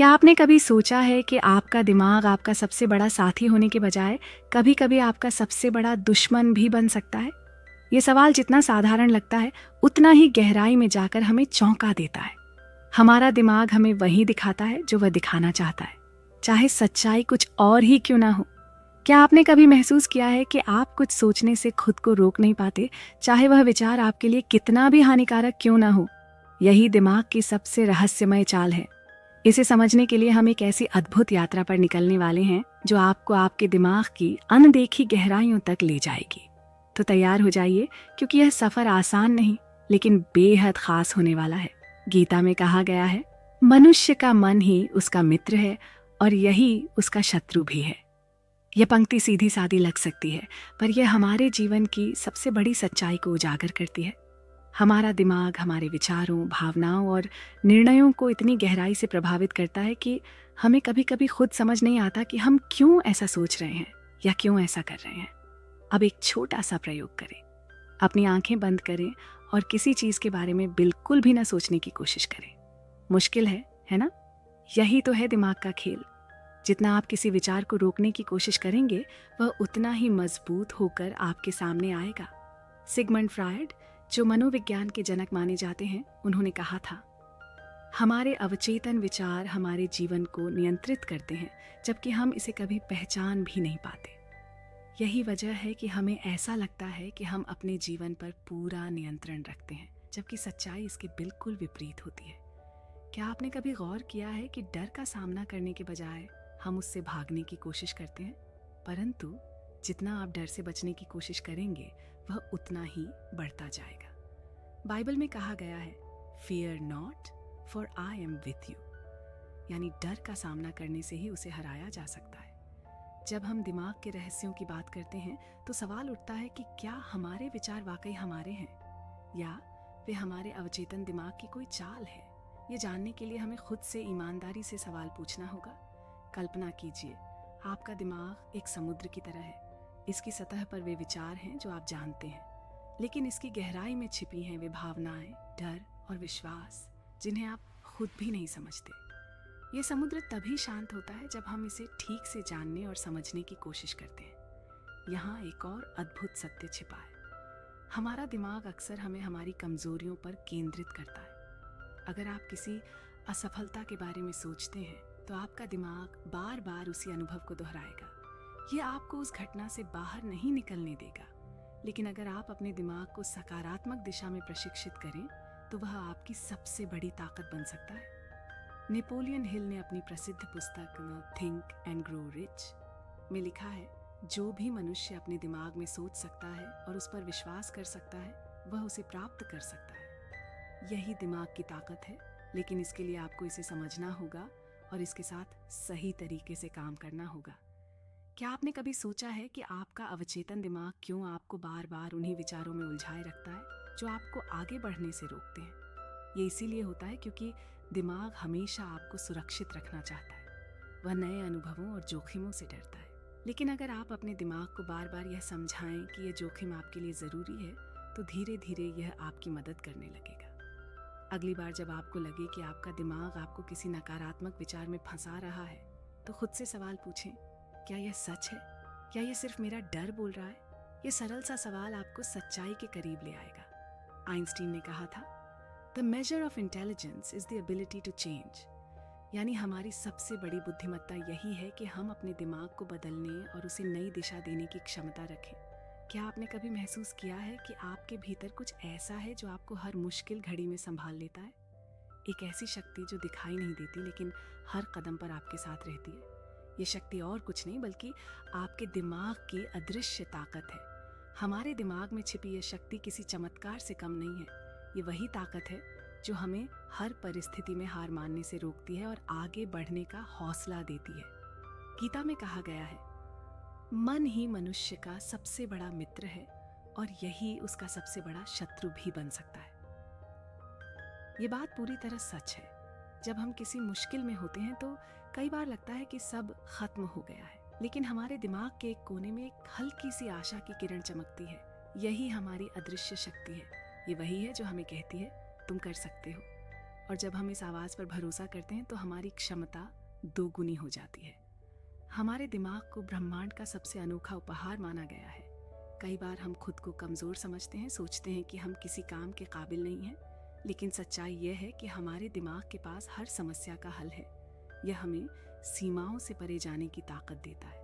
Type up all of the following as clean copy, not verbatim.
क्या आपने कभी सोचा है कि आपका दिमाग आपका सबसे बड़ा साथी होने के बजाय कभी कभी आपका सबसे बड़ा दुश्मन भी बन सकता है? ये सवाल जितना साधारण लगता है उतना ही गहराई में जाकर हमें चौंका देता है। हमारा दिमाग हमें वही दिखाता है जो वह दिखाना चाहता है, चाहे सच्चाई कुछ और ही क्यों ना हो। क्या आपने कभी महसूस किया है कि आप कुछ सोचने से खुद को रोक नहीं पाते, चाहे वह विचार आपके लिए कितना भी हानिकारक क्यों ना हो? यही दिमाग की सबसे रहस्यमय चाल है। इसे समझने के लिए हम एक ऐसी अद्भुत यात्रा पर निकलने वाले हैं जो आपको आपके दिमाग की अनदेखी गहराइयों तक ले जाएगी। तो तैयार हो जाइए, क्योंकि यह सफर आसान नहीं लेकिन बेहद खास होने वाला है। गीता में कहा गया है, मनुष्य का मन ही उसका मित्र है और यही उसका शत्रु भी है। यह पंक्ति सीधी सादी लग सकती है, पर यह हमारे जीवन की सबसे बड़ी सच्चाई को उजागर करती है। हमारा दिमाग हमारे विचारों, भावनाओं और निर्णयों को इतनी गहराई से प्रभावित करता है कि हमें कभी कभी खुद समझ नहीं आता कि हम क्यों ऐसा सोच रहे हैं या क्यों ऐसा कर रहे हैं। अब एक छोटा सा प्रयोग करें। अपनी आंखें बंद करें और किसी चीज के बारे में बिल्कुल भी ना सोचने की कोशिश करें। मुश्किल है ना? यही तो है दिमाग का खेल। जितना आप किसी विचार को रोकने की कोशिश करेंगे, वह उतना ही मजबूत होकर आपके सामने आएगा। सिगमंड फ्रायड, जो मनोविज्ञान के जनक माने जाते हैं, उन्होंने कहा था, हमारे अवचेतन विचार हमारे जीवन को नियंत्रित करते हैं, जबकि हम इसे कभी पहचान भी नहीं पाते। यही वजह है कि हमें ऐसा लगता है कि हम अपने जीवन पर पूरा नियंत्रण रखते हैं, जबकि सच्चाई इसके बिल्कुल विपरीत होती है। क्या आपने कभी गौर किया है कि डर का सामना करने के बजाय हम उससे भागने की कोशिश करते हैं, परंतु जितना आप डर से बचने की कोशिश करेंगे वह उतना ही बढ़ता जाएगा। बाइबल में कहा गया है, fear not for I am with you, यानी डर का सामना करने से ही उसे हराया जा सकता है। जब हम दिमाग के रहस्यों की बात करते हैं तो सवाल उठता है कि क्या हमारे विचार वाकई हमारे हैं या वे हमारे अवचेतन दिमाग की कोई चाल है। ये जानने के लिए हमें खुद से ईमानदारी से सवाल पूछना होगा। कल्पना कीजिए, आपका दिमाग एक समुद्र की तरह है। इसकी सतह पर वे विचार हैं जो आप जानते हैं, लेकिन इसकी गहराई में छिपी हैं वे भावनाएं, डर और विश्वास जिन्हें आप खुद भी नहीं समझते। ये समुद्र तभी शांत होता है जब हम इसे ठीक से जानने और समझने की कोशिश करते हैं। यहाँ एक और अद्भुत सत्य छिपा है। हमारा दिमाग अक्सर हमें हमारी कमजोरियों पर केंद्रित करता है। अगर आप किसी असफलता के बारे में सोचते हैं तो आपका दिमाग बार बार उसी अनुभव को दोहराएगा। ये आपको उस घटना से बाहर नहीं निकलने देगा। लेकिन अगर आप अपने दिमाग को सकारात्मक दिशा में प्रशिक्षित करें तो वह आपकी सबसे बड़ी ताकत बन सकता है। नेपोलियन हिल ने अपनी प्रसिद्ध पुस्तक थिंक एंड ग्रो रिच में लिखा है, जो भी मनुष्य अपने दिमाग में सोच सकता है और उस पर विश्वास कर सकता है, वह उसे प्राप्त कर सकता है। यही दिमाग की ताकत है, लेकिन इसके लिए आपको इसे समझना होगा और इसके साथ सही तरीके से काम करना होगा। क्या आपने कभी सोचा है कि आपका अवचेतन दिमाग क्यों आपको बार बार उन्हीं विचारों में उलझाए रखता है जो आपको आगे बढ़ने से रोकते हैं? ये इसीलिए होता है क्योंकि दिमाग हमेशा आपको सुरक्षित रखना चाहता है। वह नए अनुभवों और जोखिमों से डरता है। लेकिन अगर आप अपने दिमाग को बार बार यह समझाएं कि यह जोखिम आपके लिए ज़रूरी है, तो धीरे धीरे यह आपकी मदद करने लगेगा। अगली बार जब आपको लगे कि आपका दिमाग आपको किसी नकारात्मक विचार में फंसा रहा है, तो खुद से सवाल पूछें, क्या यह सच है या यह सिर्फ मेरा डर बोल रहा है? यह सरल सा सवाल आपको सच्चाई के करीब ले आएगा। आइंस्टीन ने कहा था, the measure of intelligence is the ability to change, यानी हमारी सबसे बड़ी बुद्धिमत्ता यही है कि हम अपने दिमाग को बदलने और उसे नई दिशा देने की क्षमता रखें। क्या आपने कभी महसूस किया है कि आपके भीतर कुछ ऐसा है जो आपको हर मुश्किल घड़ी में संभाल लेता है? एक ऐसी शक्ति जो दिखाई नहीं देती लेकिन हर कदम पर आपके साथ रहती है। ये शक्ति और कुछ नहीं बल्कि आपके दिमाग की अदृश्य ताकत है। हमारे दिमाग में छिपी यह शक्ति किसी चमत्कार से कम नहीं है। ये वही ताकत है जो हमें हर परिस्थिति में हार मानने से रोकती है और आगे बढ़ने का हौसला देती है। गीता में कहा गया है, मन ही मनुष्य का सबसे बड़ा मित्र है और यही उसका सबसे बड़ा शत्रु भी बन सकता है। ये बात पूरी तरह सच है। जब हम किसी मुश्किल में होते हैं तो कई बार लगता है कि सब खत्म हो गया है, लेकिन हमारे दिमाग के एक कोने में एक हल्की सी आशा की किरण चमकती है। यही हमारी अदृश्य शक्ति है। ये वही है जो हमें कहती है, तुम कर सकते हो। और जब हम इस आवाज़ पर भरोसा करते हैं तो हमारी क्षमता दोगुनी हो जाती है। हमारे दिमाग को ब्रह्मांड का सबसे अनोखा उपहार माना गया है। कई बार हम खुद को कमज़ोर समझते हैं, सोचते हैं कि हम किसी काम के काबिल नहीं हैं, लेकिन सच्चाई यह है कि हमारे दिमाग के पास हर समस्या का हल है। यह हमें सीमाओं से परे जाने की ताकत देता है।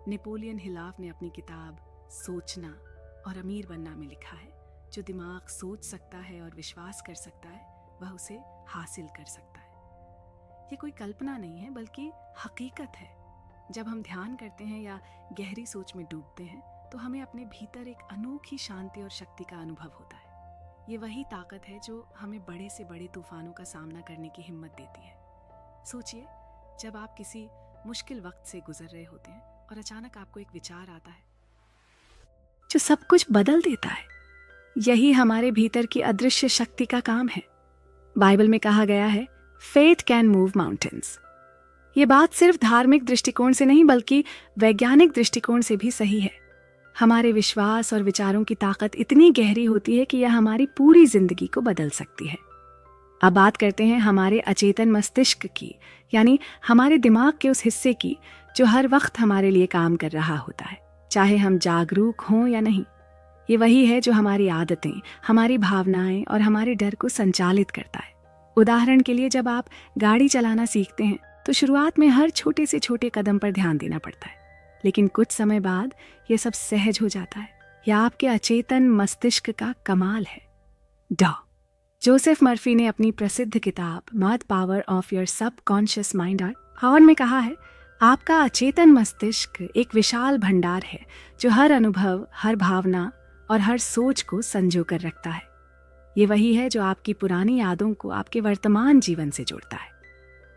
नेपोलियन हिलाव ने अपनी किताब सोचना और अमीर बनना में लिखा है, जो दिमाग सोच सकता है और विश्वास कर सकता है वह उसे हासिल कर सकता है। ये कोई कल्पना नहीं है बल्कि हकीकत है। जब हम ध्यान करते हैं या गहरी सोच में डूबते हैं तो हमें अपने भीतर एक अनोखी शांति और शक्ति का अनुभव होता है। ये वही ताकत है जो हमें बड़े से बड़े तूफानों का सामना करने की हिम्मत देती है। सोचिए, जब आप किसी मुश्किल वक्त से गुजर रहे होते हैं और अचानक आपको एक विचार आता है जो सब कुछ बदल देता है। यही हमारे भीतर की अदृश्य शक्ति का काम है। बाइबल में कहा गया है, फेथ कैन मूव माउंटेन्स। ये बात सिर्फ धार्मिक दृष्टिकोण से नहीं बल्कि वैज्ञानिक दृष्टिकोण से भी सही है। हमारे विश्वास और विचारों की ताकत इतनी गहरी होती है कि यह हमारी पूरी जिंदगी को बदल सकती है। अब बात करते हैं हमारे अचेतन मस्तिष्क की, यानी हमारे दिमाग के उस हिस्से की जो हर वक्त हमारे लिए काम कर रहा होता है, चाहे हम जागरूक हों या नहीं। ये वही है जो हमारी आदतें, हमारी भावनाएं और हमारे डर को संचालित करता है। उदाहरण के लिए, जब आप गाड़ी चलाना सीखते हैं तो शुरुआत में हर छोटे से छोटे कदम पर ध्यान देना पड़ता है, लेकिन कुछ समय बाद यह सब सहज हो जाता है। यह आपके अचेतन मस्तिष्क का कमाल है। जोसेफ मर्फी ने अपनी प्रसिद्ध किताब मद power of your subconscious mind में कहा है, आपका अचेतन मस्तिष्क एक विशाल भंडार है जो हर अनुभव, हर भावना और हर सोच को संजो कर रखता है। ये वही है जो आपकी पुरानी यादों को आपके वर्तमान जीवन से जोड़ता है।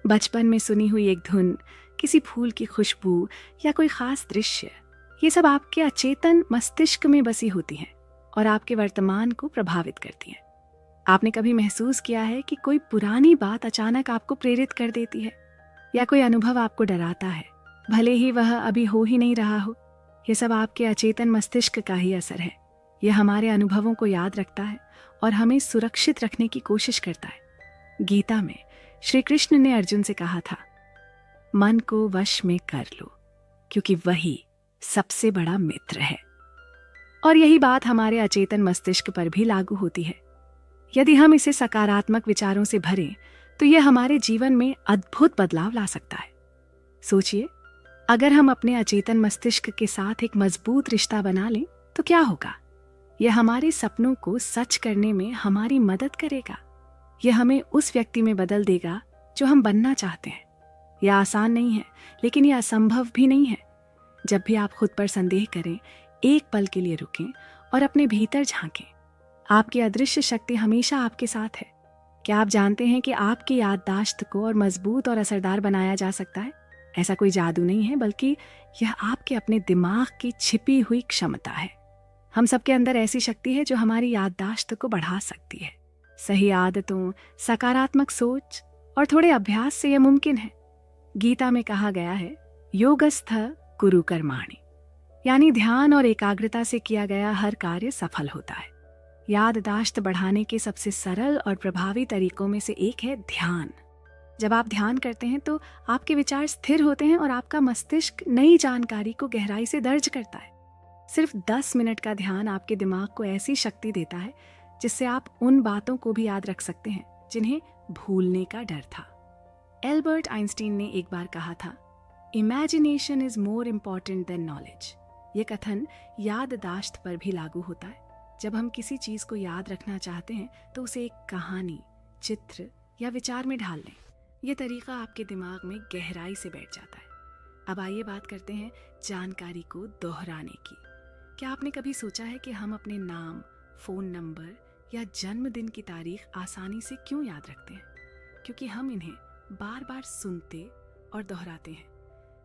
बचपन में सुनी हुई एक धुन, किसी फूल की खुशबू या कोई खास दृश्य, ये सब आपके अचेतन मस्तिष्क में बसी होती हैं और आपके वर्तमान को प्रभावित करती हैं। आपने कभी महसूस किया है कि कोई पुरानी बात अचानक आपको प्रेरित कर देती है, या कोई अनुभव आपको डराता है, भले ही वह अभी हो ही नहीं रहा हो? यह सब आपके अचेतन मस्तिष्क का ही असर है। यह हमारे अनुभवों को याद रखता है और हमें सुरक्षित रखने की कोशिश करता है। गीता में श्री कृष्ण ने अर्जुन से कहा था, मन को वश में कर लो, क्योंकि वही सबसे बड़ा मित्र है। और यही बात हमारे अचेतन मस्तिष्क पर भी लागू होती है। यदि हम इसे सकारात्मक विचारों से भरें तो यह हमारे जीवन में अद्भुत बदलाव ला सकता है। सोचिए, अगर हम अपने अचेतन मस्तिष्क के साथ एक मजबूत रिश्ता बना लें तो क्या होगा? यह हमारे सपनों को सच करने में हमारी मदद करेगा। यह हमें उस व्यक्ति में बदल देगा जो हम बनना चाहते हैं। यह आसान नहीं है, लेकिन यह असंभव भी नहीं है। जब भी आप खुद पर संदेह करें, एक पल के लिए रुकें और अपने भीतर झांकें। आपकी अदृश्य शक्ति हमेशा आपके साथ है। क्या आप जानते हैं कि आपकी याददाश्त को और मजबूत और असरदार बनाया जा सकता है? ऐसा कोई जादू नहीं है, बल्कि यह आपके अपने दिमाग की छिपी हुई क्षमता है। हम सबके अंदर ऐसी शक्ति है जो हमारी याददाश्त को बढ़ा सकती है। सही आदतों, सकारात्मक सोच और थोड़े अभ्यास से यह मुमकिन है। गीता में कहा गया है, योगस्थ कुरु कर्माणि, यानी ध्यान और एकाग्रता से किया गया हर कार्य सफल होता है। याददाश्त बढ़ाने के सबसे सरल और प्रभावी तरीकों में से एक है ध्यान। जब आप ध्यान करते हैं तो आपके विचार स्थिर होते हैं और आपका मस्तिष्क नई जानकारी को गहराई से दर्ज करता है। सिर्फ 10 मिनट का ध्यान आपके दिमाग को ऐसी शक्ति देता है जिससे आप उन बातों को भी याद रख सकते हैं जिन्हें भूलने का डर था। एल्बर्ट आइंस्टीन ने एक बार कहा था, imagination is more important than knowledge. ये कथन याददाश्त पर भी लागू होता है। जब हम किसी चीज को याद रखना चाहते हैं तो उसे एक कहानी, चित्र या विचार में ढाल लें। यह तरीका आपके दिमाग में गहराई से बैठ जाता है। अब आइए बात करते हैं जानकारी को दोहराने की। क्या आपने कभी सोचा है कि हम अपने नाम, फोन नंबर या जन्मदिन की तारीख आसानी से क्यों याद रखते हैं? क्योंकि हम इन्हें बार बार सुनते और दोहराते हैं।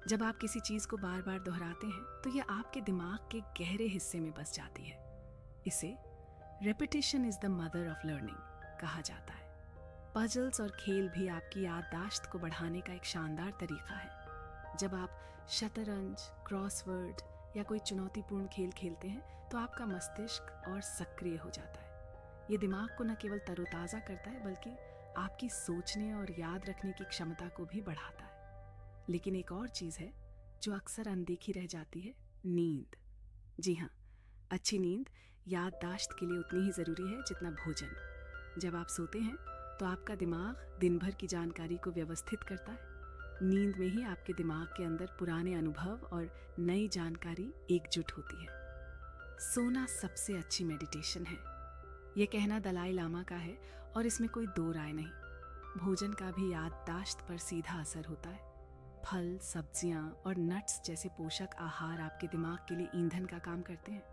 जब आप किसी चीज को बार बार दोहराते हैं तो यह आपके दिमाग के गहरे हिस्से में बस जाती है। इसे repetition is the mother of learning कहा जाता है। पजल्स और खेल भी आपकी याददाश्त को बढ़ाने का एक शानदार तरीका है। जब आप शतरंज, क्रॉसवर्ड या कोई चुनौतीपूर्ण खेल खेलते हैं तो आपका मस्तिष्क और सक्रिय हो जाता है। ये दिमाग को न केवल तरोताज़ा करता है बल्कि आपकी सोचने और याद रखने की क्षमता को भी बढ़ाता है। लेकिन एक और चीज़ है जो अक्सर अनदेखी रह जाती है, नींद। जी हाँ, अच्छी नींद याददाश्त के लिए उतनी ही ज़रूरी है जितना भोजन। जब आप सोते हैं तो आपका दिमाग दिन भर की जानकारी को व्यवस्थित करता है। नींद में ही आपके दिमाग के अंदर पुराने अनुभव और नई जानकारी एकजुट होती है। सोना सबसे अच्छी मेडिटेशन है, ये कहना दलाई लामा का है और इसमें कोई दो राय नहीं। भोजन का भी याददाश्त पर सीधा असर होता है। फल, सब्जियां और नट्स जैसे पोषक आहार आपके दिमाग के लिए ईंधन का काम करते हैं।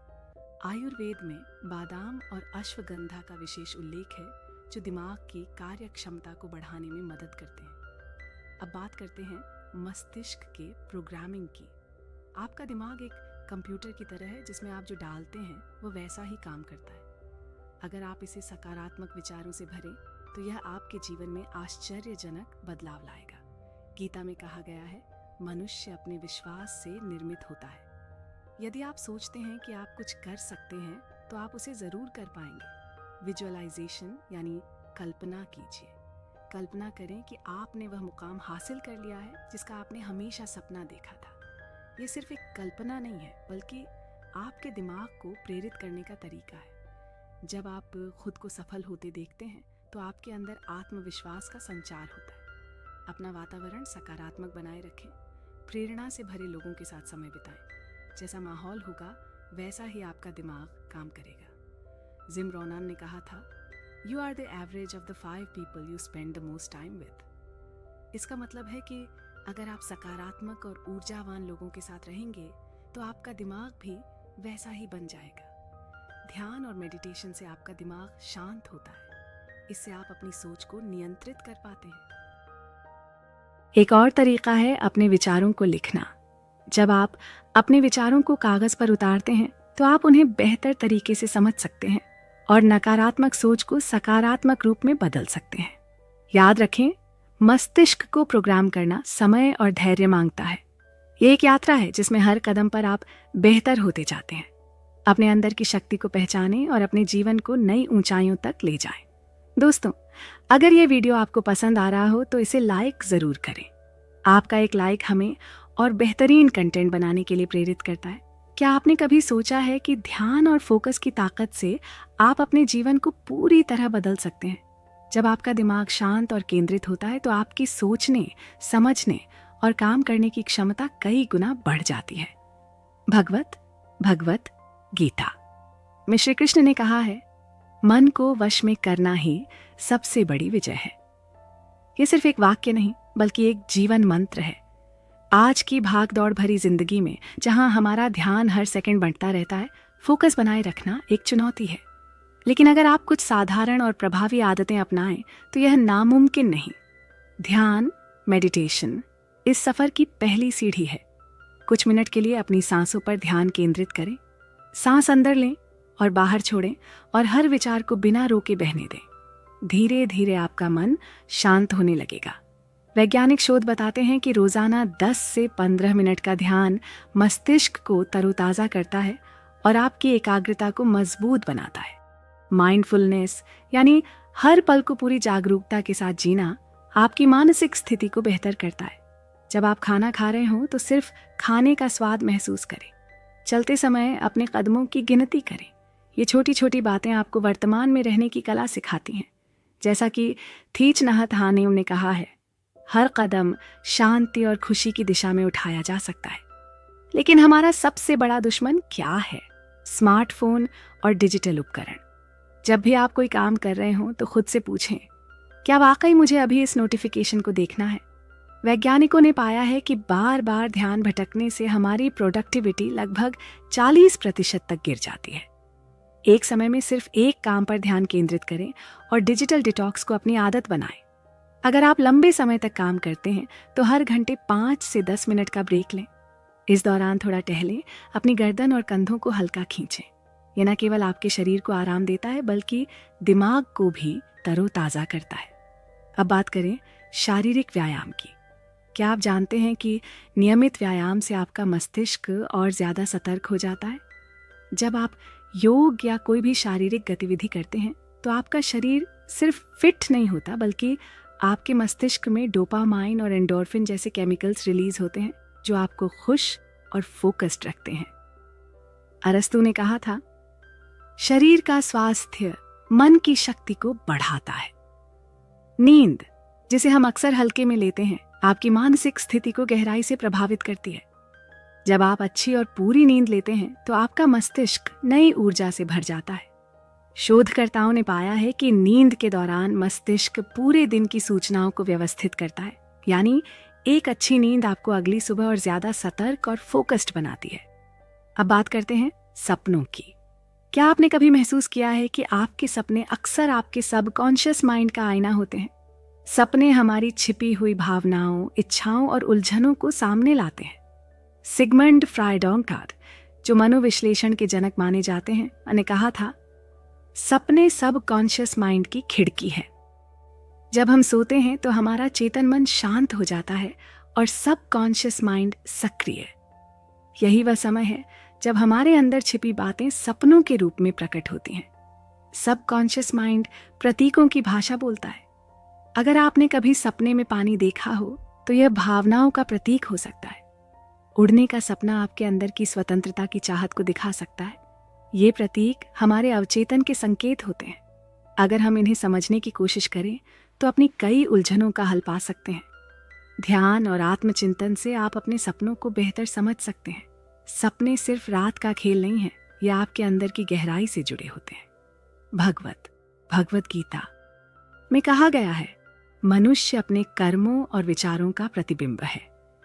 आयुर्वेद में बादाम और अश्वगंधा का विशेष उल्लेख है जो दिमाग की कार्य क्षमता को बढ़ाने में मदद करते हैं। अब बात करते हैं मस्तिष्क के प्रोग्रामिंग की। आपका दिमाग एक कंप्यूटर की तरह है जिसमें आप जो डालते हैं वो वैसा ही काम करता है। अगर आप इसे सकारात्मक विचारों से भरें तो यह आपके जीवन में आश्चर्यजनक बदलाव लाएगा। गीता में कहा गया है, मनुष्य अपने विश्वास से निर्मित होता है। यदि आप सोचते हैं कि आप कुछ कर सकते हैं तो आप उसे ज़रूर कर पाएंगे। विजुअलाइजेशन यानी कल्पना कीजिए। कल्पना करें कि आपने वह मुकाम हासिल कर लिया है जिसका आपने हमेशा सपना देखा था। ये सिर्फ एक कल्पना नहीं है बल्कि आपके दिमाग को प्रेरित करने का तरीका है। जब आप खुद को सफल होते देखते हैं तो आपके अंदर आत्मविश्वास का संचार होता है। अपना वातावरण सकारात्मक बनाए रखें। प्रेरणा से भरे लोगों के साथ समय बिताएं। जैसा माहौल होगा वैसा ही आपका दिमाग काम करेगा। जिम रोनान ने कहा था, you are the average of the 5 people you spend the most time with। इसका मतलब है कि अगर आप सकारात्मक और ऊर्जावान लोगों के साथ रहेंगे तो आपका दिमाग भी वैसा ही बन जाएगा। ध्यान और मेडिटेशन से आपका दिमाग शांत होता है। इससे आप अपनी सोच को नियंत्रित कर पाते हैं। एक और तरीका है अपने विचारों को लिखना। जब आप अपने विचारों को कागज पर उतारते हैं तो आप उन्हें बेहतर तरीके से समझ सकते हैं और नकारात्मक सोच को सकारात्मक रूप में बदल सकते हैं। याद रखें, मस्तिष्क को प्रोग्राम करना समय और धैर्य मांगता है। ये एक यात्रा है जिसमें हर कदम पर आप बेहतर होते जाते हैं। अपने अंदर की शक्ति को पहचानें और अपने जीवन को नई ऊंचाइयों तक ले जाएं। दोस्तों, अगर ये वीडियो आपको पसंद आ रहा हो तो इसे लाइक जरूर करें। आपका एक लाइक हमें और बेहतरीन कंटेंट बनाने के लिए प्रेरित करता है। क्या आपने कभी सोचा है कि ध्यान और फोकस की ताकत से आप अपने जीवन को पूरी तरह बदल सकते हैं? जब आपका दिमाग शांत और केंद्रित होता है तो आपकी सोचने, समझने और काम करने की क्षमता कई गुना बढ़ जाती है। भगवत गीता में श्री कृष्ण ने कहा है, मन को वश में करना ही सबसे बड़ी विजय है। ये सिर्फ एक वाक्य नहीं बल्कि एक जीवन मंत्र है। आज की भाग दौड़ भरी जिंदगी में जहां हमारा ध्यान हर सेकंड बढ़ता रहता है, फोकस बनाए रखना एक चुनौती है। लेकिन अगर आप कुछ साधारण और प्रभावी आदतें अपनाएं तो यह नामुमकिन नहीं। ध्यान, मेडिटेशन इस सफर की पहली सीढ़ी है। कुछ मिनट के लिए अपनी सांसों पर ध्यान केंद्रित करें। सांस अंदर लें और बाहर छोड़ें और हर विचार को बिना रोके बहने दें। धीरे धीरे आपका मन शांत होने लगेगा। वैज्ञानिक शोध बताते हैं कि रोजाना 10 से 15 मिनट का ध्यान मस्तिष्क को तरोताजा करता है और आपकी एकाग्रता को मजबूत बनाता है। माइंडफुलनेस यानी हर पल को पूरी जागरूकता के साथ जीना आपकी मानसिक स्थिति को बेहतर करता है। जब आप खाना खा रहे हो तो सिर्फ खाने का स्वाद महसूस करें। चलते समय अपने कदमों की गिनती करें। ये छोटी छोटी बातें आपको वर्तमान में रहने की कला सिखाती हैं। जैसा कि थीच नहत हानेम ने कहा है, हर कदम शांति और खुशी की दिशा में उठाया जा सकता है। लेकिन हमारा सबसे बड़ा दुश्मन क्या है? स्मार्टफोन और डिजिटल उपकरण। जब भी आप कोई काम कर रहे हो तो खुद से पूछें, क्या वाकई मुझे अभी इस नोटिफिकेशन को देखना है? वैज्ञानिकों ने पाया है कि बार बार ध्यान भटकने से हमारी प्रोडक्टिविटी लगभग 40% तक गिर जाती है। एक समय में सिर्फ एक काम पर ध्यान केंद्रित करें और डिजिटल डिटॉक्स को अपनी आदत बनाएं। अगर आप लंबे समय तक काम करते हैं तो हर घंटे 5 से 10 मिनट का ब्रेक लें। इस दौरान थोड़ा टहलें, अपनी गर्दन और कंधों को हल्का खींचें। यह न केवल आपके शरीर को आराम देता है बल्कि दिमाग को भी तरोताजा करता है। अब बात करें शारीरिक व्यायाम की। क्या आप जानते हैं कि नियमित व्यायाम से आपका मस्तिष्क और ज्यादा सतर्क हो जाता है? जब आप योग या कोई भी शारीरिक गतिविधि करते हैं तो आपका शरीर सिर्फ फिट नहीं होता, बल्कि आपके मस्तिष्क में डोपामाइन और एंडोर्फिन जैसे केमिकल्स रिलीज होते हैं जो आपको खुश और फोकस्ड रखते हैं। अरस्तु ने कहा था, शरीर का स्वास्थ्य मन की शक्ति को बढ़ाता है। नींद, जिसे हम अक्सर हल्के में लेते हैं, आपकी मानसिक स्थिति को गहराई से प्रभावित करती है। जब आप अच्छी और पूरी नींद लेते हैं तो आपका मस्तिष्क नई ऊर्जा से भर जाता है। शोधकर्ताओं ने पाया है कि नींद के दौरान मस्तिष्क पूरे दिन की सूचनाओं को व्यवस्थित करता है, यानी एक अच्छी नींद आपको अगली सुबह और ज्यादा सतर्क और फोकस्ड बनाती है। अब बात करते हैं सपनों की। क्या आपने कभी महसूस किया है कि आपके सपने अक्सर आपके सबकॉन्शियस माइंड का आईना होते हैं? सपने हमारी छिपी हुई भावनाओं, इच्छाओं और उलझनों को सामने लाते हैं। सिगमंड फ्रायडोंकार्ट, जो मनोविश्लेषण के जनक माने जाते हैं, ने कहा था, सपने सबकॉन्शियस माइंड की खिड़की है। जब हम सोते हैं तो हमारा चेतन मन शांत हो जाता है और सबकॉन्शियस माइंड सक्रिय। यही वह समय है जब हमारे अंदर छिपी बातें सपनों के रूप में प्रकट होती हैं। सबकॉन्शियस माइंड प्रतीकों की भाषा बोलता है। अगर आपने कभी सपने में पानी देखा हो तो यह भावनाओं का प्रतीक हो सकता है। उड़ने का सपना आपके अंदर की स्वतंत्रता की चाहत को दिखा सकता है। ये प्रतीक हमारे अवचेतन के संकेत होते हैं। अगर हम इन्हें समझने की कोशिश करें तो अपनी कई उलझनों का हल पा सकते हैं। ध्यान और आत्मचिंतन से आप अपने सपनों को बेहतर समझ सकते हैं। सपने सिर्फ रात का खेल नहीं है, यह आपके अंदर की गहराई से जुड़े होते हैं। भगवत गीता में कहा गया है, मनुष्य अपने कर्मों और विचारों का प्रतिबिंब है।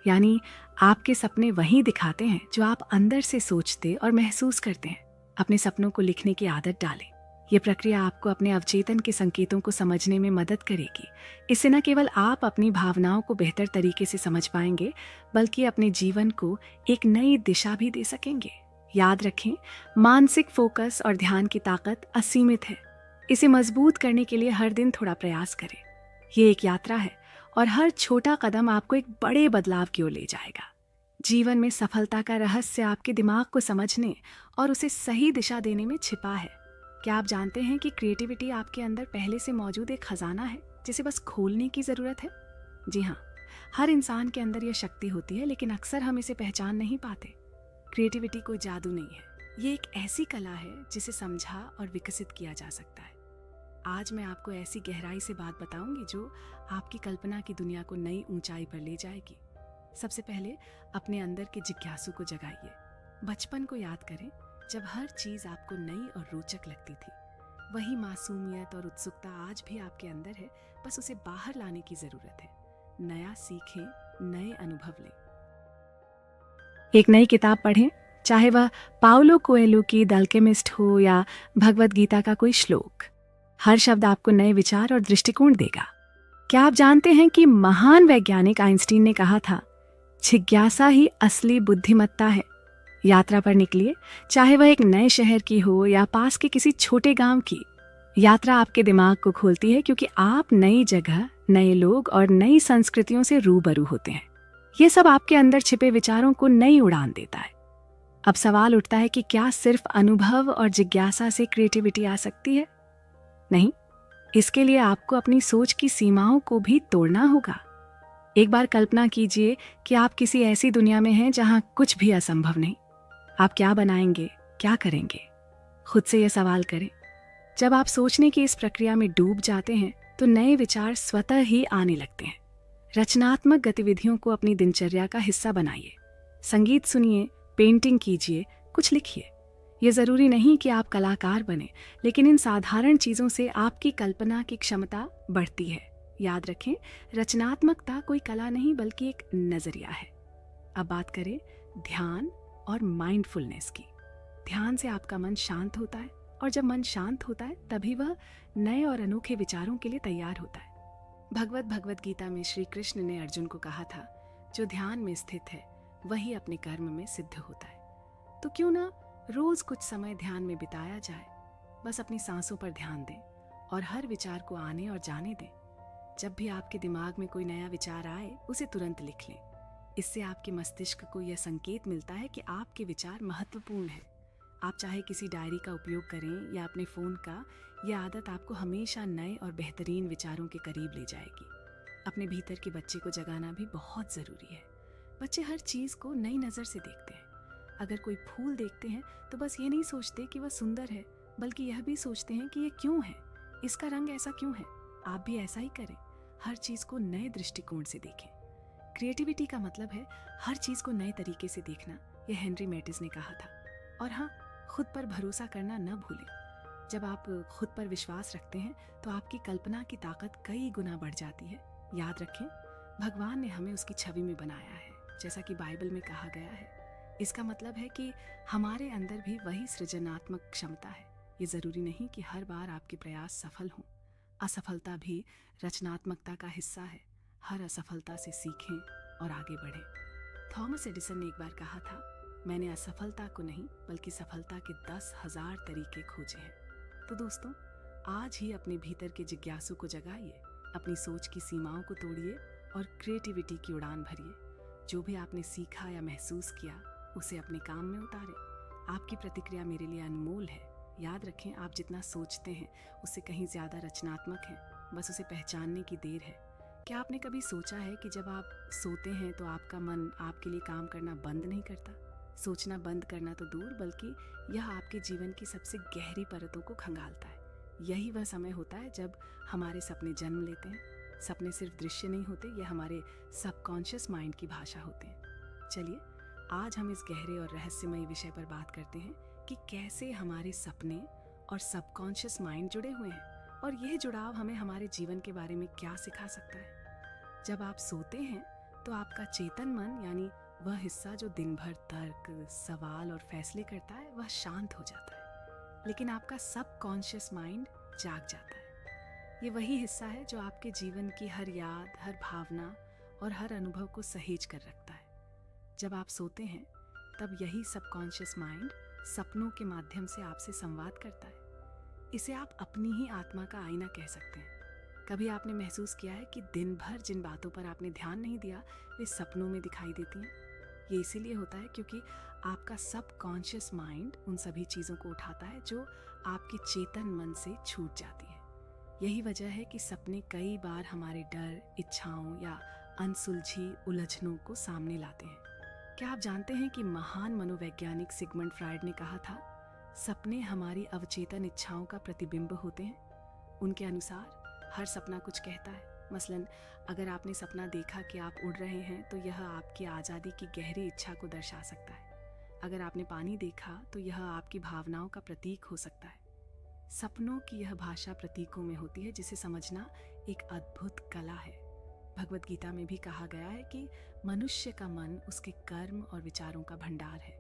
यानी आपके सपने वही दिखाते हैं जो आप अंदर से सोचते और महसूस करते हैं। अपने सपनों को लिखने की आदत डालें। यह प्रक्रिया आपको अपने अवचेतन के संकेतों को समझने में मदद करेगी। इससे न केवल आप अपनी भावनाओं को बेहतर तरीके से समझ पाएंगे, बल्कि अपने जीवन को एक नई दिशा भी दे सकेंगे। याद रखें, मानसिक फोकस और ध्यान की ताकत असीमित है। इसे मजबूत करने के लिए हर दिन थोड़ा प्रयास करें। ये एक यात्रा है और हर छोटा कदम आपको एक बड़े बदलाव की ओर ले जाएगा। जीवन में सफलता का रहस्य आपके दिमाग को समझने और उसे सही दिशा देने में छिपा है। क्या आप जानते हैं कि क्रिएटिविटी आपके अंदर पहले से मौजूद एक खजाना है जिसे बस खोलने की जरूरत है? जी हाँ, हर इंसान के अंदर यह शक्ति होती है, लेकिन अक्सर हम इसे पहचान नहीं पाते। क्रिएटिविटी कोई जादू नहीं है, ये एक ऐसी कला है जिसे समझा और विकसित किया जा सकता है। आज मैं आपको ऐसी गहराई से बात बताऊंगी जो आपकी कल्पना की दुनिया को नई ऊंचाई पर ले जाएगी। सबसे पहले अपने अंदर के जिज्ञासु को जगाइए। बचपन को याद करें, जब हर चीज आपको नई और रोचक लगती थी। वही मासूमियत और उत्सुकता आज भी आपके अंदर है, बस उसे बाहर लाने की जरूरत है। नया सीखें, नए अनुभव लें। एक नई किताब पढ़ें, चाहे वह पाउलो कोएल्हो की द अल्केमिस्ट हो या भगवत गीता का कोई श्लोक। हर शब्द आपको नए विचार और दृष्टिकोण देगा। क्या आप जानते हैं कि महान वैज्ञानिक आइंस्टीन ने कहा था, जिज्ञासा ही असली बुद्धिमत्ता है। यात्रा पर निकलिए, चाहे वह एक नए शहर की हो या पास के किसी छोटे गांव की। यात्रा आपके दिमाग को खोलती है, क्योंकि आप नई जगह, नए लोग और नई संस्कृतियों से रूबरू होते हैं। यह सब आपके अंदर छिपे विचारों को नई उड़ान देता है। अब सवाल उठता है कि क्या सिर्फ अनुभव और जिज्ञासा से क्रिएटिविटी आ सकती है? नहीं, इसके लिए आपको अपनी सोच की सीमाओं को भी तोड़ना होगा। एक बार कल्पना कीजिए कि आप किसी ऐसी दुनिया में हैं जहां कुछ भी असंभव नहीं। आप क्या बनाएंगे, क्या करेंगे? खुद से यह सवाल करें। जब आप सोचने की इस प्रक्रिया में डूब जाते हैं तो नए विचार स्वतः ही आने लगते हैं। रचनात्मक गतिविधियों को अपनी दिनचर्या का हिस्सा बनाइए। संगीत सुनिए, पेंटिंग कीजिए, कुछ लिखिए। यह जरूरी नहीं कि आप कलाकार बने, लेकिन इन साधारण चीजों से आपकी कल्पना की क्षमता बढ़ती है। याद रखें, रचनात्मकता कोई कला नहीं बल्कि एक नजरिया है। अब बात करें ध्यान और माइंडफुलनेस की। ध्यान से आपका मन शांत होता है, और जब मन शांत होता है तभी वह नए और अनोखे विचारों के लिए तैयार होता है। भगवत गीता में श्री कृष्ण ने अर्जुन को कहा था, जो ध्यान में स्थित है वही अपने कर्म में सिद्ध होता है। तो क्यों ना रोज कुछ समय ध्यान में बिताया जाए। बस अपनी सांसों पर ध्यान दें और हर विचार को आने और जाने दें। जब भी आपके दिमाग में कोई नया विचार आए, उसे तुरंत लिख लें। इससे आपके मस्तिष्क को यह संकेत मिलता है कि आपके विचार महत्वपूर्ण हैं। आप चाहे किसी डायरी का उपयोग करें या अपने फ़ोन का, यह आदत आपको हमेशा नए और बेहतरीन विचारों के करीब ले जाएगी। अपने भीतर के बच्चे को जगाना भी बहुत ज़रूरी है। बच्चे हर चीज़ को नई नज़र से देखते हैं। अगर कोई फूल देखते हैं तो बस ये नहीं सोचते कि वह सुंदर है, बल्कि यह भी सोचते हैं कि ये क्यों है, इसका रंग ऐसा क्यों है। आप भी ऐसा ही करें, हर चीज़ को नए दृष्टिकोण से देखें। क्रिएटिविटी का मतलब है हर चीज़ को नए तरीके से देखना, यह हेनरी मैटिस ने कहा था। और हाँ, खुद पर भरोसा करना न भूलें। जब आप खुद पर विश्वास रखते हैं तो आपकी कल्पना की ताकत कई गुना बढ़ जाती है। याद रखें, भगवान ने हमें उसकी छवि में बनाया है, जैसा कि बाइबल में कहा गया है। इसका मतलब है कि हमारे अंदर भी वही सृजनात्मक क्षमता है। ये ज़रूरी नहीं कि हर बार आपके प्रयास सफल हों। असफलता भी रचनात्मकता का हिस्सा है। हर असफलता से सीखें और आगे बढ़ें। थॉमस एडिसन ने एक बार कहा था, मैंने असफलता को नहीं बल्कि सफलता के 10,000 तरीके खोजे हैं। तो दोस्तों, आज ही अपने भीतर के जिज्ञासु को जगाइए, अपनी सोच की सीमाओं को तोड़िए और क्रिएटिविटी की उड़ान भरिए। जो भी आपने सीखा या महसूस किया, उसे अपने काम में उतारें। आपकी प्रतिक्रिया मेरे लिए अनमोल है। याद रखें, आप जितना सोचते हैं उससे कहीं ज़्यादा रचनात्मक हैं। बस उसे पहचानने की देर है। क्या आपने कभी सोचा है कि जब आप सोते हैं तो आपका मन आपके लिए काम करना बंद नहीं करता? सोचना बंद करना तो दूर, बल्कि यह आपके जीवन की सबसे गहरी परतों को खंगालता है। यही वह समय होता है जब हमारे सपने जन्म लेते हैं। सपने सिर्फ दृश्य नहीं होते, यह हमारे सबकॉन्शियस माइंड की भाषा होते हैं। चलिए, आज हम इस गहरे और रहस्यमयी विषय पर बात करते हैं कि कैसे हमारे सपने और सबकॉन्शियस माइंड जुड़े हुए हैं और यह जुड़ाव हमें हमारे जीवन के बारे में क्या सिखा सकता है। जब आप सोते हैं तो आपका चेतन मन, यानी वह हिस्सा जो दिन भर तर्क, सवाल और फैसले करता है, वह शांत हो जाता है। लेकिन आपका सबकॉन्शियस माइंड जाग जाता है। ये वही हिस्सा है जो आपके जीवन की हर याद, हर भावना और हर अनुभव को सहेज कर रखता है। जब आप सोते हैं तब यही सबकॉन्शियस माइंड सपनों के माध्यम से आपसे संवाद करता है। इसे आप अपनी ही आत्मा का आईना कह सकते हैं। कभी आपने महसूस किया है कि दिन भर जिन बातों पर आपने ध्यान नहीं दिया, वे सपनों में दिखाई देती हैं? ये इसीलिए होता है क्योंकि आपका सबकॉन्शियस माइंड उन सभी चीज़ों को उठाता है जो आपके चेतन मन से छूट जाती है। यही वजह है कि सपने कई बार हमारे डर, इच्छाओं या अनसुलझी उलझनों को सामने लाते हैं। क्या आप जानते हैं कि महान मनोवैज्ञानिक सिगमंड फ्रायड ने कहा था, सपने हमारी अवचेतन इच्छाओं का प्रतिबिंब होते हैं। उनके अनुसार हर सपना कुछ कहता है। मसलन, अगर आपने सपना देखा कि आप उड़ रहे हैं तो यह आपकी आज़ादी की गहरी इच्छा को दर्शा सकता है। अगर आपने पानी देखा तो यह आपकी भावनाओं का प्रतीक हो सकता है। सपनों की यह भाषा प्रतीकों में होती है, जिसे समझना एक अद्भुत कला है। भगवत गीता में भी कहा गया है कि मनुष्य का मन उसके कर्म और विचारों का भंडार है।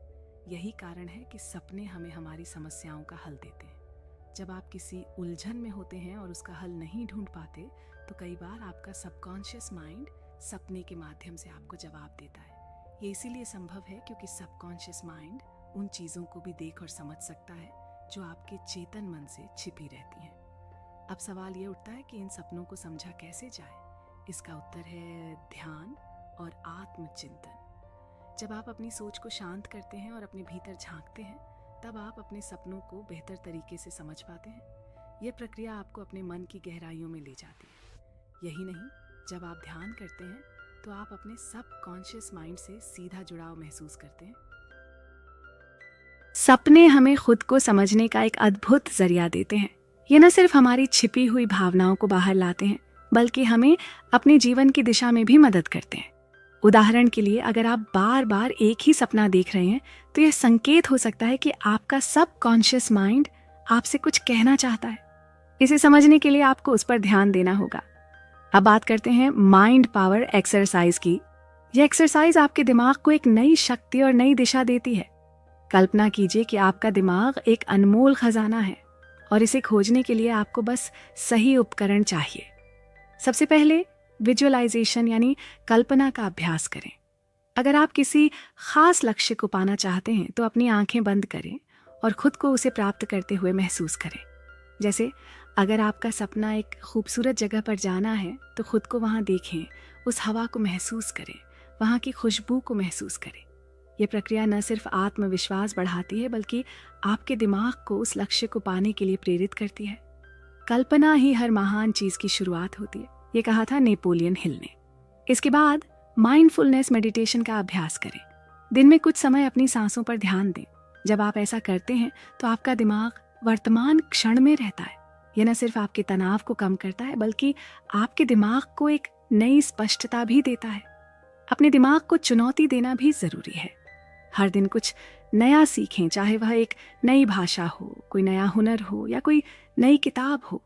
यही कारण है कि सपने हमें हमारी समस्याओं का हल देते हैं। जब आप किसी उलझन में होते हैं और उसका हल नहीं ढूंढ पाते, तो कई बार आपका सबकॉन्शियस माइंड सपने के माध्यम से आपको जवाब देता है। ये इसीलिए संभव है क्योंकि सबकॉन्शियस माइंड उन चीज़ों को भी देख और समझ सकता है जो आपके चेतन मन से छिपी रहती हैं। अब सवाल ये उठता है कि इन सपनों को समझा कैसे जाए। इसका उत्तर है ध्यान और आत्मचिंतन। जब आप अपनी सोच को शांत करते हैं और अपने भीतर झांकते हैं, तब आप अपने सपनों को बेहतर तरीके से समझ पाते हैं। यह प्रक्रिया आपको अपने मन की गहराइयों में ले जाती है। यही नहीं, जब आप ध्यान करते हैं तो आप अपने सबकॉन्शियस माइंड से सीधा जुड़ाव महसूस करते हैं। सपने हमें खुद को समझने का एक अद्भुत जरिया देते हैं। ये न सिर्फ हमारी छिपी हुई भावनाओं को बाहर लाते हैं, बल्कि हमें अपने जीवन की दिशा में भी मदद करते हैं। उदाहरण के लिए, अगर आप बार बार एक ही सपना देख रहे हैं तो यह संकेत हो सकता है कि आपका सबकॉन्शियस माइंड आपसे कुछ कहना चाहता है। इसे समझने के लिए आपको उस पर ध्यान देना होगा। अब बात करते हैं माइंड पावर एक्सरसाइज की। यह एक्सरसाइज आपके दिमाग को एक नई शक्ति और नई दिशा देती है। कल्पना कीजिए कि आपका दिमाग एक अनमोल खजाना है और इसे खोजने के लिए आपको बस सही उपकरण चाहिए। सबसे पहले विजुअलाइजेशन यानी कल्पना का अभ्यास करें। अगर आप किसी खास लक्ष्य को पाना चाहते हैं तो अपनी आंखें बंद करें और खुद को उसे प्राप्त करते हुए महसूस करें। जैसे, अगर आपका सपना एक खूबसूरत जगह पर जाना है तो खुद को वहां देखें, उस हवा को महसूस करें, वहां की खुशबू को महसूस करें। ये प्रक्रिया न सिर्फ आत्मविश्वास बढ़ाती है बल्कि आपके दिमाग को उस लक्ष्य को पाने के लिए प्रेरित करती है। कल्पना ही हर महान चीज की शुरुआत होती है, ये कहा था नेपोलियन हिल ने। इसके बाद माइंडफुलनेस मेडिटेशन का अभ्यास करें। दिन में कुछ समय अपनी सांसों पर ध्यान दें। जब आप ऐसा करते हैं तो आपका दिमाग वर्तमान क्षण में रहता है। यह न सिर्फ आपके तनाव को कम करता है बल्कि आपके दिमाग को एक नई स्पष्टता भी देता है। अपने दिमाग को चुनौती देना भी जरूरी है। हर दिन कुछ नया सीखें, चाहे वह एक नई भाषा हो, कोई नया हुनर हो या कोई नई किताब हो।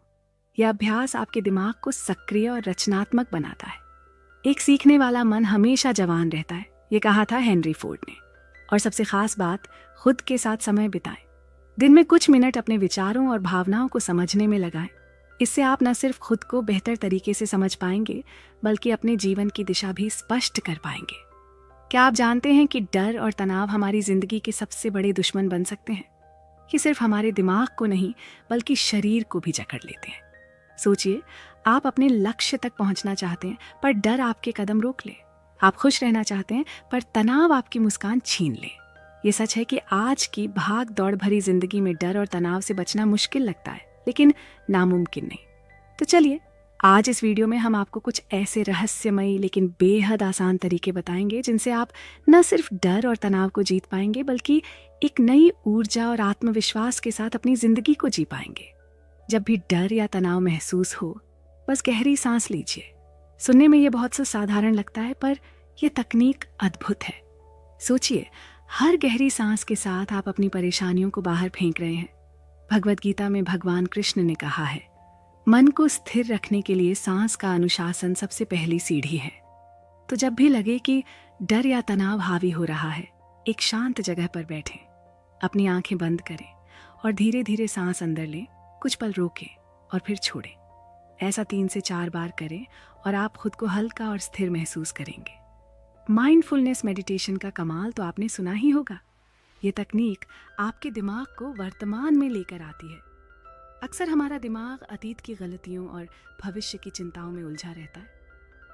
यह अभ्यास आपके दिमाग को सक्रिय और रचनात्मक बनाता है। एक सीखने वाला मन हमेशा जवान रहता है, ये कहा था हेनरी फोर्ड ने। और सबसे खास बात, खुद के साथ समय बिताएं। दिन में कुछ मिनट अपने विचारों और भावनाओं को समझने में लगाएं। इससे आप न सिर्फ खुद को बेहतर तरीके से समझ पाएंगे बल्कि अपने जीवन की दिशा भी स्पष्ट कर पाएंगे। क्या आप जानते हैं कि डर और तनाव हमारी जिंदगी के सबसे बड़े दुश्मन बन सकते हैं? ये सिर्फ हमारे दिमाग को नहीं बल्कि शरीर को भी जकड़ लेते हैं। सोचिए, आप अपने लक्ष्य तक पहुंचना चाहते हैं पर डर आपके कदम रोक ले। आप खुश रहना चाहते हैं पर तनाव आपकी मुस्कान छीन ले। ये सच है कि आज की भाग दौड़ भरी जिंदगी में डर और तनाव से बचना मुश्किल लगता है, लेकिन नामुमकिन नहीं। तो चलिए, आज इस वीडियो में हम आपको कुछ ऐसे रहस्यमयी लेकिन बेहद आसान तरीके बताएंगे जिनसे आप न सिर्फ डर और तनाव को जीत पाएंगे बल्कि एक नई ऊर्जा और आत्मविश्वास के साथ अपनी जिंदगी को जी पाएंगे। जब भी डर या तनाव महसूस हो, बस गहरी सांस लीजिए। सुनने में ये बहुत सा साधारण लगता है पर यह तकनीक अद्भुत है। सोचिए, हर गहरी सांस के साथ आप अपनी परेशानियों को बाहर फेंक रहे हैं। भगवद गीता में भगवान कृष्ण ने कहा है, मन को स्थिर रखने के लिए सांस का अनुशासन सबसे पहली सीढ़ी है। तो जब भी लगे कि डर या तनाव हावी हो रहा है, एक शांत जगह पर बैठें, अपनी आंखें बंद करें और धीरे धीरे सांस अंदर लें, कुछ पल रोकें और फिर छोड़ें। ऐसा 3 से 4 बार करें और आप खुद को हल्का और स्थिर महसूस करेंगे। माइंडफुलनेस मेडिटेशन का कमाल तो आपने सुना ही होगा। ये तकनीक आपके दिमाग को वर्तमान में लेकर आती है। अक्सर हमारा दिमाग अतीत की गलतियों और भविष्य की चिंताओं में उलझा रहता है,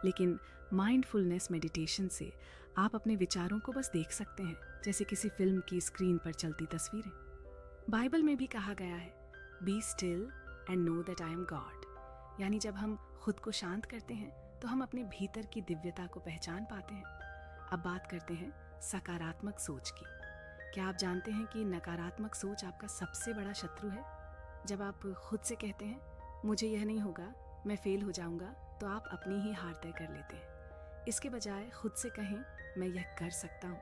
लेकिन माइंडफुलनेस मेडिटेशन से आप अपने विचारों को बस देख सकते हैं, जैसे किसी फिल्म की स्क्रीन पर चलती तस्वीरें। बाइबल में भी कहा गया है, be still and know that I am God. यानी जब हम खुद को शांत करते हैं तो हम अपने भीतर की दिव्यता को पहचान पाते हैं। अब बात करते हैं सकारात्मक सोच की। क्या आप जानते हैं कि नकारात्मक सोच आपका सबसे बड़ा शत्रु है? जब आप खुद से कहते हैं, मुझे यह नहीं होगा, मैं फेल हो जाऊंगा, तो आप अपनी ही हार तय कर लेते हैं। इसके बजाय खुद से कहें, मैं यह कर सकता हूँ।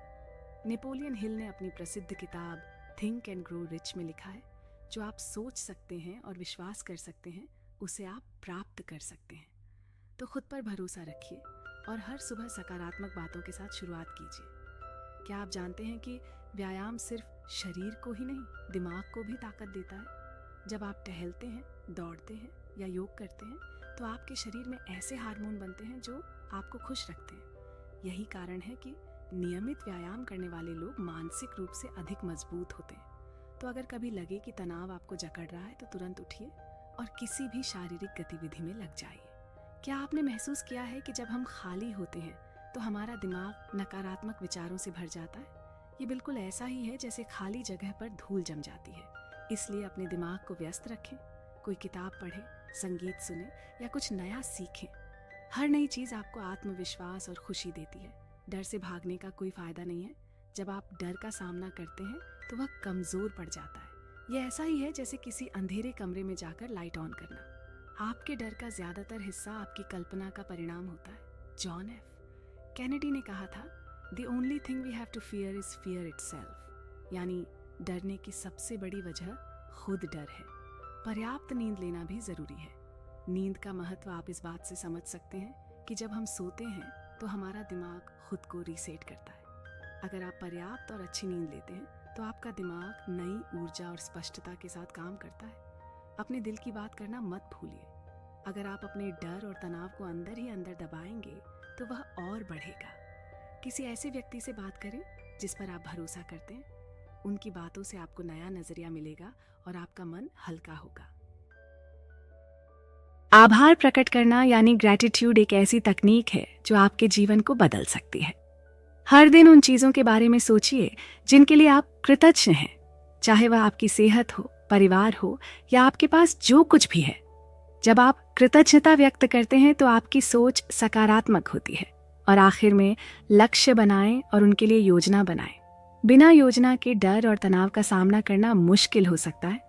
नेपोलियन हिल ने अपनी प्रसिद्ध किताब थिंक एंड ग्रो रिच में लिखा है, जो आप सोच सकते हैं और विश्वास कर सकते हैं, उसे आप प्राप्त कर सकते हैं। तो खुद पर भरोसा रखिए और हर सुबह सकारात्मक बातों के साथ शुरुआत कीजिए। क्या आप जानते हैं कि व्यायाम सिर्फ शरीर को ही नहीं, दिमाग को भी ताकत देता है? जब आप टहलते हैं, दौड़ते हैं या योग करते हैं, तो आपके शरीर में ऐसे हार्मोन बनते हैं जो आपको खुश रखते हैं। यही कारण है कि नियमित व्यायाम करने वाले लोग मानसिक रूप से अधिक मजबूत होते हैं। तो अगर कभी लगे कि तनाव आपको जकड़ रहा है, तो तुरंत उठिए और किसी भी शारीरिक गतिविधि में लग जाइए। क्या आपने महसूस किया है कि जब हम खाली होते हैं तो हमारा दिमाग नकारात्मक विचारों से भर जाता है? ये बिल्कुल ऐसा ही है जैसे खाली जगह पर धूल जम जाती है। इसलिए अपने दिमाग को व्यस्त रखें, कोई किताब पढ़ें, संगीत सुनें या कुछ नया सीखें। हर नई चीज़ आपको आत्मविश्वास और खुशी देती है। डर से भागने का कोई फायदा नहीं है। जब आप डर का सामना करते हैं तो वह कमज़ोर पड़ जाता है। यह ऐसा ही है जैसे किसी अंधेरे कमरे में जाकर लाइट ऑन करना। आपके डर का ज़्यादातर हिस्सा आपकी कल्पना का परिणाम होता है। जॉन एफ कैनेडी ने कहा था, The only thing we have to fear is fear itself। यानी डरने की सबसे बड़ी वजह खुद डर है। पर्याप्त नींद लेना भी ज़रूरी है। नींद का महत्व आप इस बात से समझ सकते हैं कि जब हम सोते हैं तो हमारा दिमाग खुद को रीसेट करता है। अगर आप पर्याप्त और अच्छी नींद लेते हैं तो आपका दिमाग नई ऊर्जा और स्पष्टता के साथ काम करता है। अपने दिल की बात करना मत भूलिए। अगर आप अपने डर और तनाव को अंदर ही अंदर दबाएंगे तो वह और बढ़ेगा। किसी ऐसे व्यक्ति से बात करें जिस पर आप भरोसा करते हैं। उनकी बातों से आपको नया नजरिया मिलेगा और आपका मन हल्का होगा। आभार प्रकट करना यानी ग्रैटिट्यूड एक ऐसी तकनीक है जो आपके जीवन को बदल सकती है। हर दिन उन चीज़ों के बारे में सोचिए जिनके लिए आप कृतज्ञ हैं, चाहे वह आपकी सेहत हो, परिवार हो या आपके पास जो कुछ भी है। जब आप कृतज्ञता व्यक्त करते हैं तो आपकी सोच सकारात्मक होती है। और आखिर में लक्ष्य बनाएं और उनके लिए योजना बनाएं। बिना योजना के डर और तनाव का सामना करना मुश्किल हो सकता है।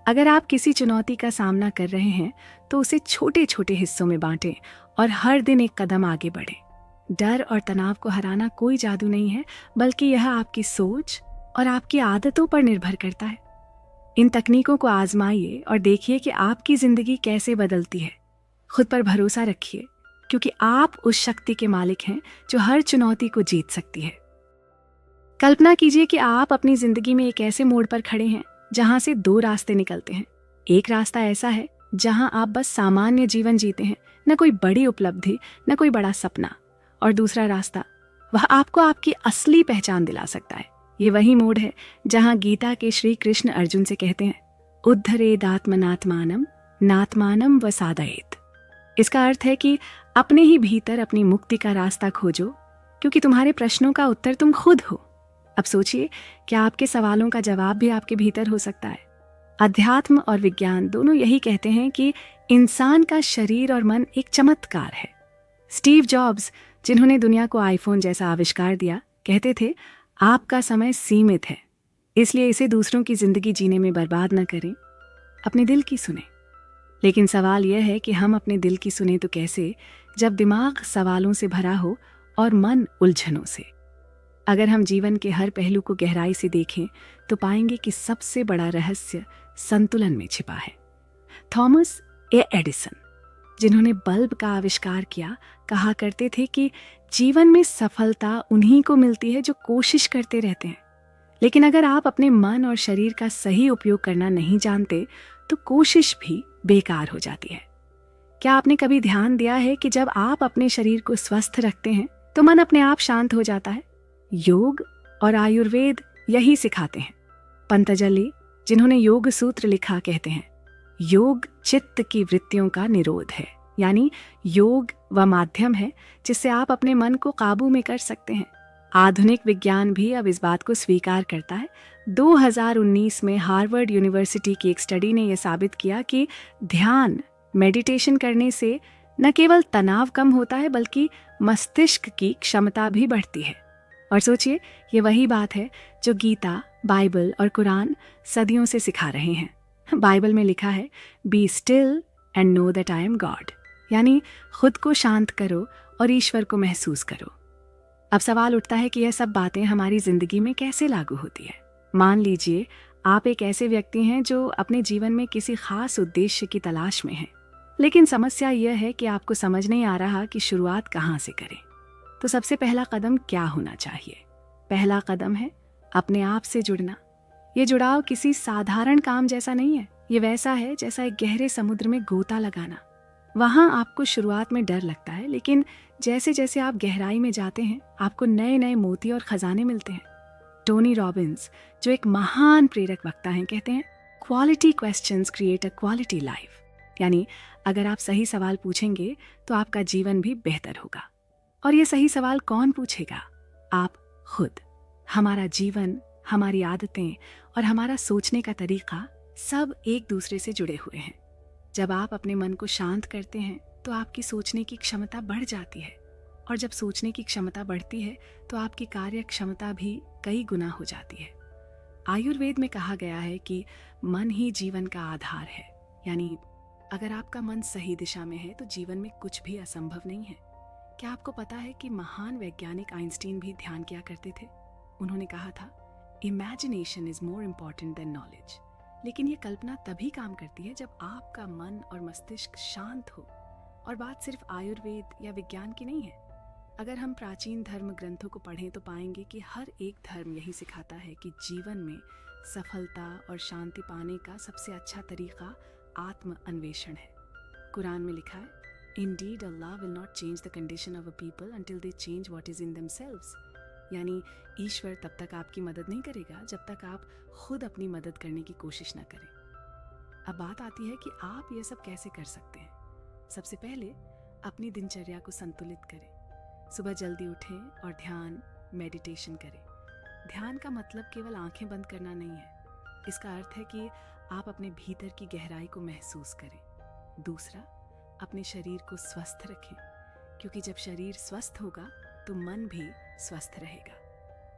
अगर आप किसी चुनौती का सामना कर रहे हैं तो उसे छोटे छोटे हिस्सों में बांटें और हर दिन एक कदम आगे बढ़ें। डर और तनाव को हराना कोई जादू नहीं है, बल्कि यह आपकी सोच और आपकी आदतों पर निर्भर करता है। इन तकनीकों को आजमाइए और देखिए कि आपकी जिंदगी कैसे बदलती है। खुद पर भरोसा रखिए, क्योंकि आप उस शक्ति के मालिक हैं जो हर चुनौती को जीत सकती है। कल्पना कीजिए कि आप अपनी जिंदगी में एक ऐसे मोड़ पर खड़े हैं जहां से दो रास्ते निकलते हैं। एक रास्ता ऐसा है जहां आप बस सामान्य जीवन जीते हैं, न कोई बड़ी उपलब्धि, न कोई बड़ा सपना। और दूसरा रास्ता, वह आपको आपकी असली पहचान दिला सकता है। ये वही मोड़ है जहां गीता के श्री कृष्ण अर्जुन से कहते हैं, उद्धरेदात्मनात्मानम नात्मानम व साधयेत। इसका अर्थ है कि अपने ही भीतर अपनी मुक्ति का रास्ता खोजो, क्योंकि तुम्हारे प्रश्नों का उत्तर तुम खुद हो। अब सोचिए, क्या आपके सवालों का जवाब भी आपके भीतर हो सकता है? अध्यात्म और विज्ञान दोनों यही कहते हैं कि इंसान का शरीर और मन एक चमत्कार है। स्टीव जॉब्स, जिन्होंने दुनिया को आईफोन जैसा आविष्कार दिया, कहते थे, आपका समय सीमित है, इसलिए इसे दूसरों की जिंदगी जीने में बर्बाद न करें, अपने दिल की सुने। लेकिन सवाल यह है कि हम अपने दिल की सुने तो कैसे, जब दिमाग सवालों से भरा हो और मन उलझनों से। अगर हम जीवन के हर पहलू को गहराई से देखें तो पाएंगे कि सबसे बड़ा रहस्य संतुलन में छिपा है। थॉमस ए एडिसन, जिन्होंने बल्ब का आविष्कार किया, कहा करते थे कि जीवन में सफलता उन्हीं को मिलती है जो कोशिश करते रहते हैं। लेकिन अगर आप अपने मन और शरीर का सही उपयोग करना नहीं जानते तो कोशिश भी बेकार हो जाती है। क्या आपने कभी ध्यान दिया है कि जब आप अपने शरीर को स्वस्थ रखते हैं तो मन अपने आप शांत हो जाता है? योग और आयुर्वेद यही सिखाते हैं। पतंजलि, जिन्होंने योग सूत्र लिखा, कहते हैं, योग चित्त की वृत्तियों का निरोध है। यानी योग वह माध्यम है जिससे आप अपने मन को काबू में कर सकते हैं। आधुनिक विज्ञान भी अब इस बात को स्वीकार करता है। 2019 में हार्वर्ड यूनिवर्सिटी की एक स्टडी ने यह साबित किया कि ध्यान, मेडिटेशन करने से न केवल तनाव कम होता है, बल्कि मस्तिष्क की क्षमता भी बढ़ती है। और सोचिए, ये वही बात है जो गीता, बाइबल और कुरान सदियों से सिखा रहे हैं। बाइबल में लिखा है, be still and know that I am God, यानी खुद को शांत करो और ईश्वर को महसूस करो। अब सवाल उठता है कि यह सब बातें हमारी जिंदगी में कैसे लागू होती है। मान लीजिए आप एक ऐसे व्यक्ति हैं जो अपने जीवन में किसी खास उद्देश्य की तलाश में हैं, लेकिन समस्या यह है कि आपको समझ नहीं आ रहा कि शुरुआत कहाँ से करें। तो सबसे पहला कदम क्या होना चाहिए? पहला कदम है अपने आप से जुड़ना। ये जुड़ाव किसी साधारण काम जैसा नहीं है। ये वैसा है जैसा एक गहरे समुद्र में गोता लगाना। वहां आपको शुरुआत में डर लगता है, लेकिन जैसे जैसे आप गहराई में जाते हैं आपको नए नए मोती और खजाने मिलते हैं। टोनी रॉबिन्स, जो एक महान प्रेरक वक्ता हैं, कहते हैं, quality questions create a quality life. यानी अगर आप सही सवाल पूछेंगे तो आपका जीवन भी बेहतर होगा। और ये सही सवाल कौन पूछेगा? आप खुद। हमारा जीवन, हमारी आदतें और हमारा सोचने का तरीका सब एक दूसरे से जुड़े हुए हैं। जब आप अपने मन को शांत करते हैं तो आपकी सोचने की क्षमता बढ़ जाती है, और जब सोचने की क्षमता बढ़ती है तो आपकी कार्य क्षमता भी कई गुना हो जाती है। आयुर्वेद में कहा गया है कि मन ही जीवन का आधार है। यानी अगर आपका मन सही दिशा में है तो जीवन में कुछ भी असंभव नहीं है। क्या आपको पता है कि महान वैज्ञानिक आइंस्टीन भी ध्यान किया करते थे? उन्होंने कहा था, imagination is more important than knowledge. लेकिन ये कल्पना तभी काम करती है जब आपका मन और मस्तिष्क शांत हो। और बात सिर्फ आयुर्वेद या विज्ञान की नहीं है। अगर हम प्राचीन धर्म ग्रंथों को पढ़ें तो पाएंगे कि हर एक धर्म यही सिखाता है कि जीवन में सफलता और शांति पाने का सबसे अच्छा तरीका आत्म अन्वेषण है। कुरान में लिखा है, Indeed, Allah will not change the condition of a people until they change what is in themselves. यानी ईश्वर तब तक आपकी मदद नहीं करेगा जब तक आप खुद अपनी मदद करने की कोशिश न करें। अब बात आती है कि आप ये सब कैसे कर सकते हैं। सबसे पहले अपनी दिनचर्या को संतुलित करें। सुबह जल्दी उठें और ध्यान, मेडिटेशन करें। ध्यान का मतलब केवल आंखें बंद करना नहीं है, इसका अर्थ है कि आप अपने भीतर की गहराई को महसूस करें। दूसरा, अपने शरीर को स्वस्थ रखें, क्योंकि जब शरीर स्वस्थ होगा तो मन भी स्वस्थ रहेगा।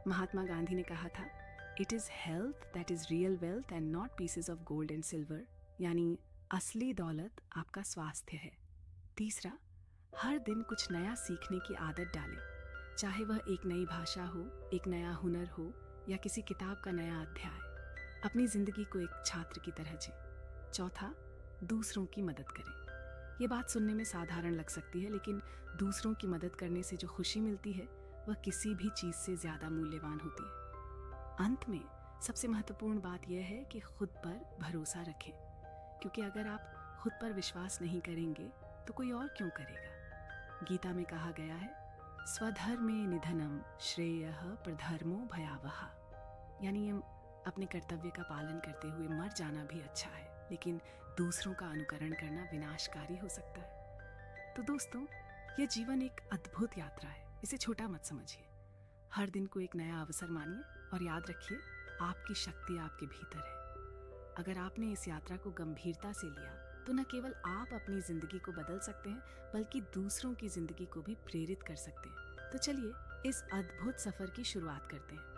महात्मा गांधी ने कहा था, it is health that is real wealth and not pieces of gold and silver, यानी असली दौलत आपका स्वास्थ्य है। तीसरा, हर दिन कुछ नया सीखने की आदत डालें, चाहे वह एक नई भाषा हो, एक नया हुनर हो या किसी किताब का नया अध्याय। अपनी जिंदगी को एक छात्र की तरह जिएं। चौथा, दूसरों की मदद करें। ये बात सुनने में साधारण लग सकती है, लेकिन दूसरों की मदद करने से जो खुशी मिलती है वह किसी भी चीज से ज्यादा मूल्यवान होती है। अंत में सबसे महत्वपूर्ण बात यह है कि खुद पर भरोसा रखें, क्योंकि अगर आप खुद पर विश्वास नहीं करेंगे तो कोई और क्यों करेगा। गीता में कहा गया है, स्वधर्मे निधनम श्रेयः प्रधर्मो भयावह, यानी अपने कर्तव्य का पालन करते हुए मर जाना भी अच्छा है, लेकिन दूसरों का अनुकरण करना विनाशकारी हो सकता है। तो दोस्तों, यह जीवन एक अद्भुत यात्रा है, इसे छोटा मत समझिए। हर दिन को एक नया अवसर मानिए और याद रखिए, आपकी शक्ति आपके भीतर है। अगर आपने इस यात्रा को गंभीरता से लिया तो न केवल आप अपनी जिंदगी को बदल सकते हैं, बल्कि दूसरों की जिंदगी को भी प्रेरित कर सकते हैं। तो चलिए इस अद्भुत सफर की शुरुआत करते हैं।